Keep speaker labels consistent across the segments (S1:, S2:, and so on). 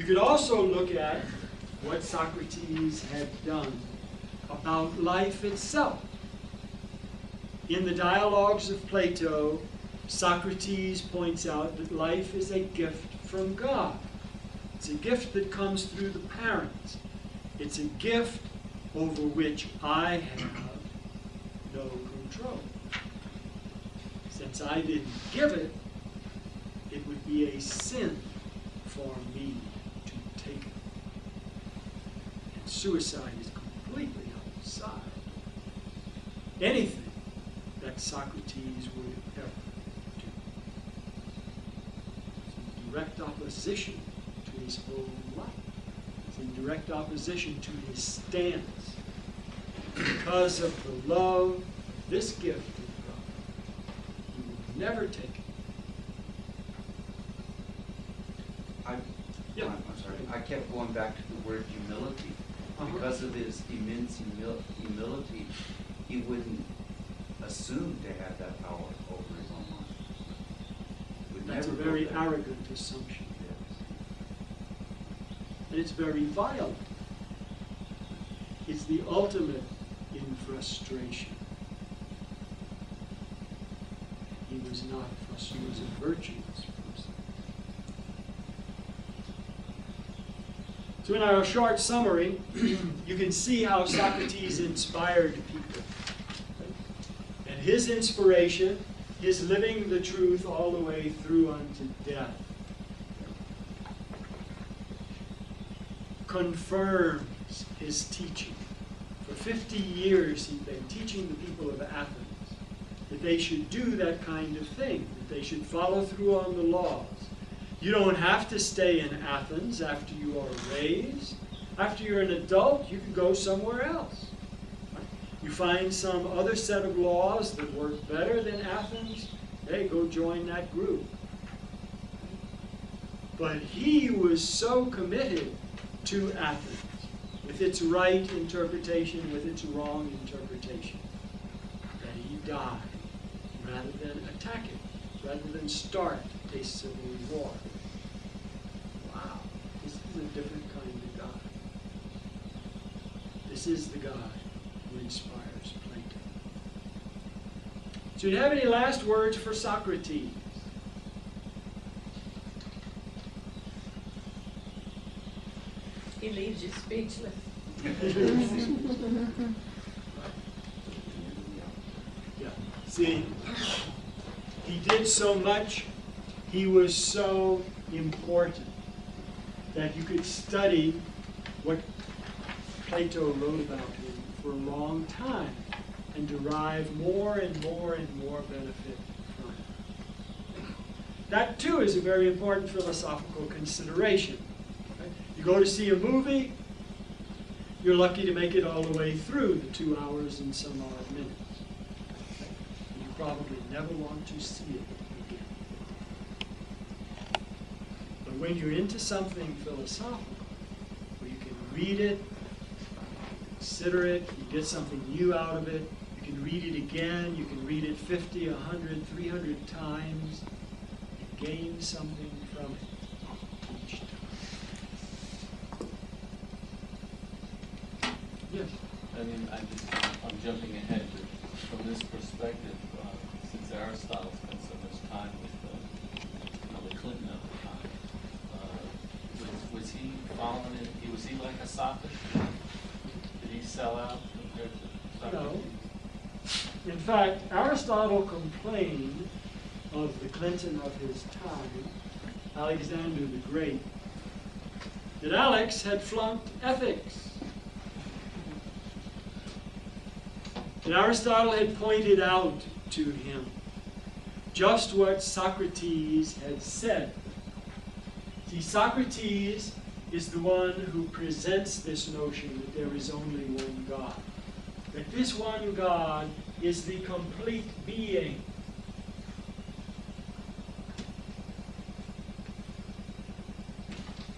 S1: You could also look at what Socrates had done about life itself. In the dialogues of Plato, Socrates points out that life is a gift from God. It's a gift that comes through the parents. It's a gift over which I have no control. Since I didn't give it, it would be a sin for me to take it. And suicide is completely outside anything that Socrates would ever do. It's in direct opposition to his whole life. It's in direct opposition to his stance. Because of the love of this gift of God, he will never take it.
S2: I'm sorry. I kept going back to the word humility. Because of his immense humility, he wouldn't assume to have that power over his own mind.
S1: That's a very arrogant assumption.
S2: Yes.
S1: And it's very violent. It's the ultimate in frustration. He was not frustrated. He was a virtuous person. So in our short summary, you can see how Socrates inspired people. And his inspiration, his living the truth all the way through unto death, confirms his teaching. For 50 years he'd been teaching the people of Athens that they should do that kind of thing, that they should follow through on the laws. You don't have to stay in Athens after you are raised. After you're an adult, you can go somewhere else. You find some other set of laws that work better than Athens, hey, go join that group. But he was so committed to Athens, with its right interpretation, with its wrong interpretation, that he died rather than attack it, rather than start a civil war. Wow, this is a different kind of God. This is the God who inspires Plato. So do you have any last words for Socrates?
S3: He leaves you speechless.
S1: Yeah. See, he did so much, he was so important that you could study what Plato wrote about him for a long time and derive more and more and more benefit from it. That too is a very important philosophical consideration. You go to see a movie, you're lucky to make it all the way through the 2 hours and some odd minutes. You probably never want to see it again. But when you're into something philosophical, where you can read it, consider it, you get something new out of it, you can read it again, you can read it 50, 100, 300 times, you gain something from it. Yes.
S4: I mean, I'm jumping ahead from this perspective. Since Aristotle spent so much time with the Clinton of the time, was he following it? Was he like a Socrates? Did he sell out compared to Socrates?
S1: No. In fact, Aristotle complained of the Clinton of his time, Alexander the Great, that Alex had flunked ethics. And Aristotle had pointed out to him just what Socrates had said. See, Socrates is the one who presents this notion that there is only one God. That this one God is the complete being.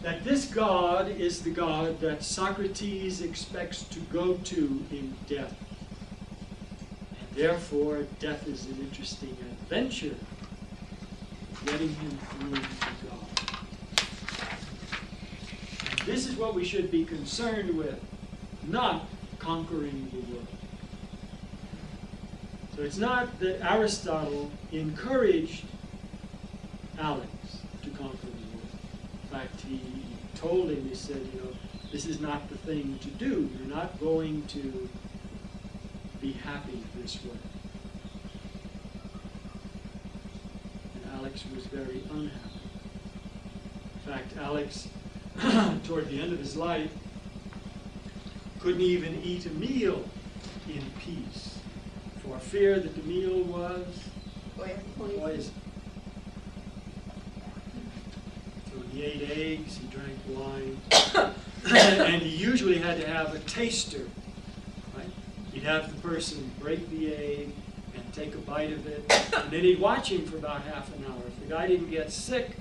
S1: That this God is the God that Socrates expects to go to in death. Therefore, death is an interesting adventure, getting him through to God. This is what we should be concerned with, not conquering the world. So it's not that Aristotle encouraged Alex to conquer the world. In fact, he told him, he said, you know, this is not the thing to do. You're not going to be happy this way. And Alex was very unhappy. In fact, Alex, toward the end of his life, couldn't even eat a meal in peace for fear that the meal was poison. So he ate eggs, he drank wine, and he usually had to have a taster. Right? He'd have the person break the egg and take a bite of it, and then he'd watch him for about half an hour. If the guy didn't get sick,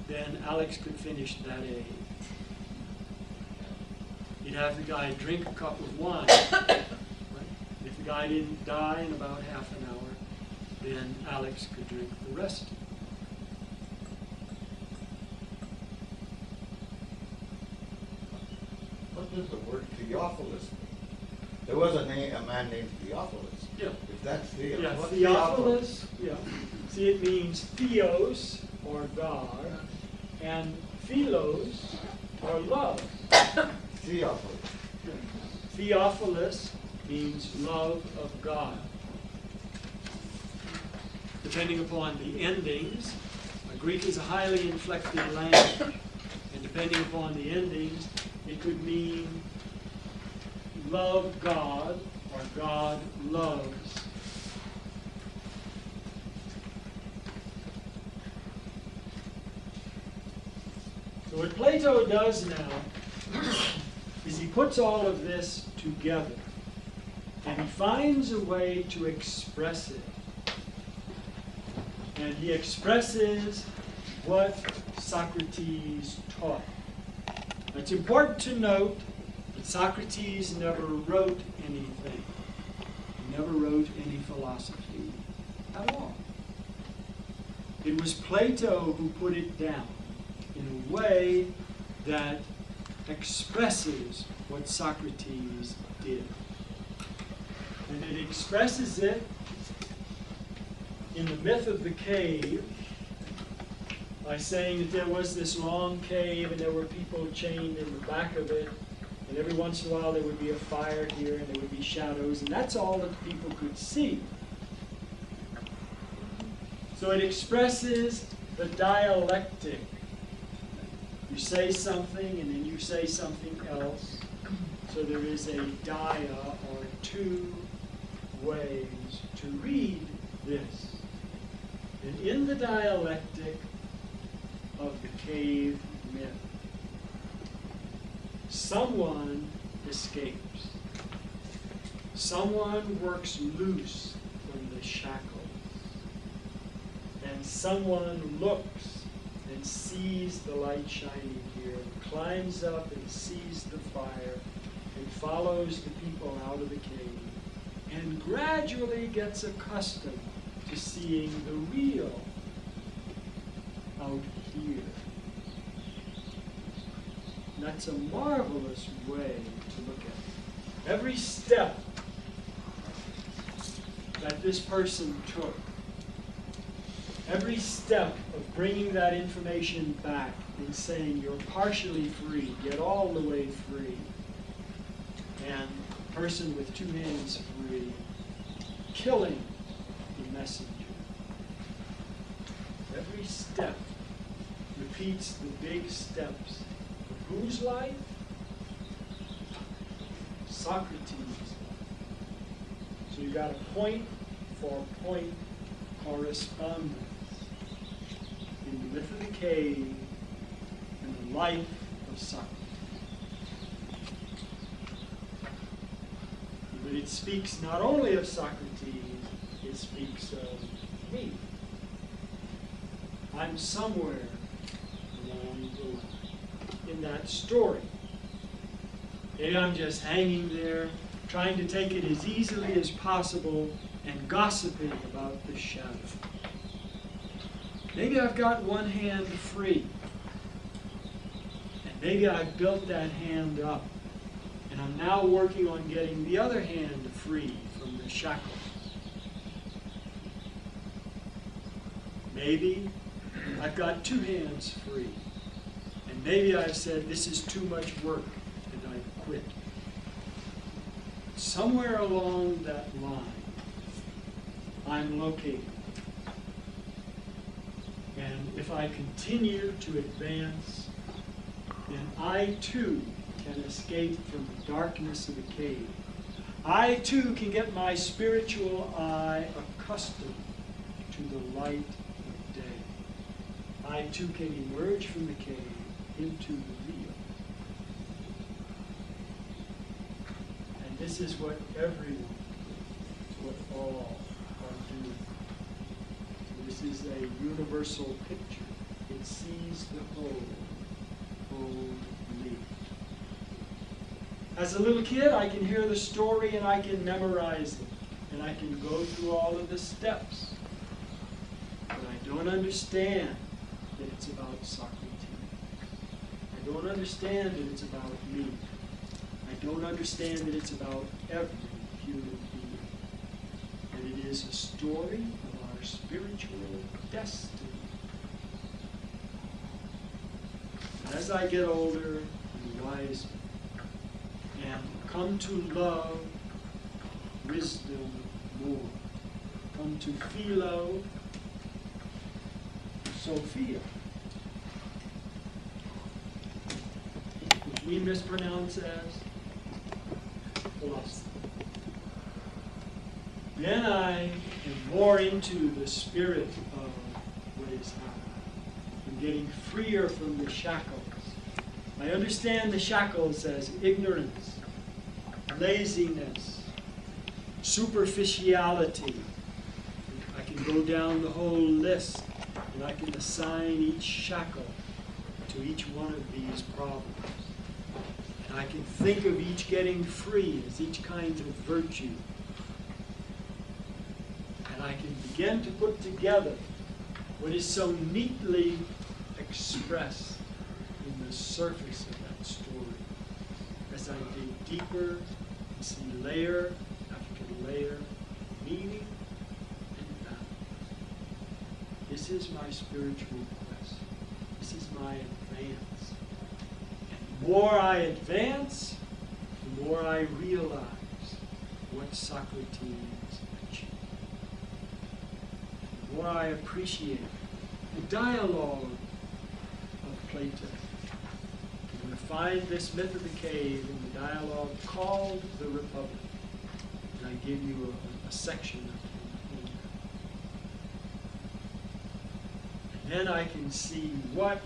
S1: then Alex could finish that egg. You'd have the guy drink a cup of wine. Right? If the guy didn't die in about half an hour, then Alex could drink the rest of it.
S5: What does the word Theophilus mean? There was a man named Theophilus.
S1: Yeah.
S5: If that's Theophilus.
S1: Yeah,
S5: what's
S1: Theophilus, yeah. See, it means theos, or God, and philos, or love.
S5: Theophilus.
S1: Theophilus means love of God. Depending upon the endings, Greek is a highly inflected language, and depending upon the endings, it could mean love God or God loves. So what Plato does now is he puts all of this together and he finds a way to express it. And he expresses what Socrates taught. It's important to note that Socrates never wrote anything. He never wrote any philosophy at all. It was Plato who put it down in a way that expresses what Socrates did. And it expresses it in the myth of the cave by saying that there was this long cave and there were people chained in the back of it, and every once in a while there would be a fire here and there would be shadows, and that's all that the people could see. So it expresses the dialectic. You say something and then you say something else. So there is a dia, or two ways to read this. And in the dialectic of the cave myth, someone escapes. Someone works loose from the shackles. And someone looks and sees the light shining here, and climbs up and sees the fire, and follows the people out of the cave, and gradually gets accustomed to seeing the real out here. And that's a marvelous way to look at it. Every step that this person took, every step of bringing that information back and saying you're partially free, get all the way free, and the person with two hands free, killing the messenger. Every step repeats the big steps of whose life? Socrates' life. So you got a point for point correspondence in the myth of the cave and the life of Socrates. But it speaks not only of Socrates, it speaks of me. I'm somewhere along the line in that story. Maybe I'm just hanging there, trying to take it as easily as possible and gossiping about the shadow. Maybe I've got one hand free. And Maybe I built that hand up, and I'm now working on getting the other hand free from the shackles. Maybe I've got two hands free, and maybe I've said this is too much work, and I've quit. Somewhere along that line, I'm located. And if I continue to advance, then I too can escape from the darkness of the cave. I too can get my spiritual eye accustomed to the light of day. I too can emerge from the cave into the real. And this is what everyone, what all are doing. This is a universal picture. It sees the whole me. As a little kid, I can hear the story and I can memorize it. And I can go through all of the steps. But I don't understand that it's about Socrates. I don't understand that it's about me. I don't understand that it's about every human being. And it is a story of our spiritual destiny. As I get older and wiser and come to love wisdom more, come to philo, Sophia, which we mispronounce as philosophy. Then I am more into the spirit of what is happening. I'm getting freer from the shackles. I understand the shackles as ignorance, laziness, superficiality. I can go down the whole list and I can assign each shackle to each one of these problems. And I can think of each getting free as each kind of virtue. And I can begin to put together what is so neatly expressed in the surface of that story. As I dig deeper and see layer after layer, meaning and balance. This is my spiritual quest. This is my advance. And the more I advance, the more I realize what Socrates achieved. The more I appreciate the dialogue of Plato. You're going to find this myth of the cave in the dialogue called The Republic. And I give you a section of it. And then I can see what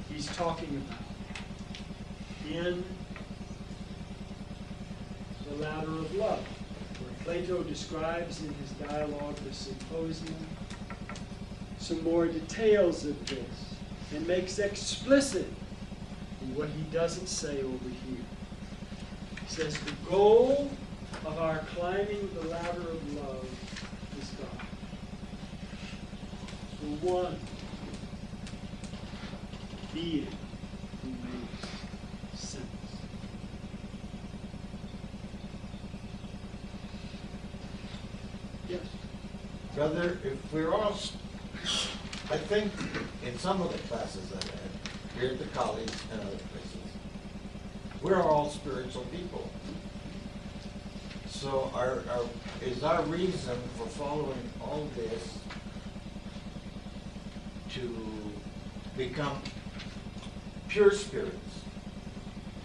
S1: he's talking about in the ladder of love, where Plato describes in his dialogue, the Symposium, some more details of this and makes explicit what he doesn't say over here. He says the goal of our climbing the ladder of love is God. The one being who makes sense. Yes?
S5: Brother, if we're all, I think in some of the classes I've had, here at the college and other places, we're all spiritual people. So is our reason for following all this to become pure spirits?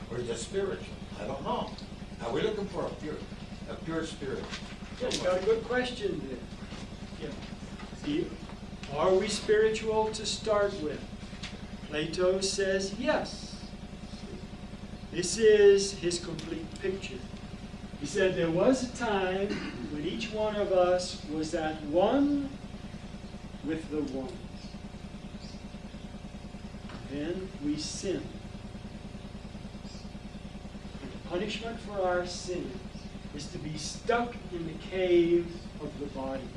S5: Or just spiritual? I don't know. Are we looking for a pure spirit?
S1: Yeah, you got a good question there. Yeah. See, are we spiritual to start with? Plato says yes. This is his complete picture. He said there was a time when each one of us was at one with the ones. Then we sinned. And the punishment for our sin is to be stuck in the cave of the body.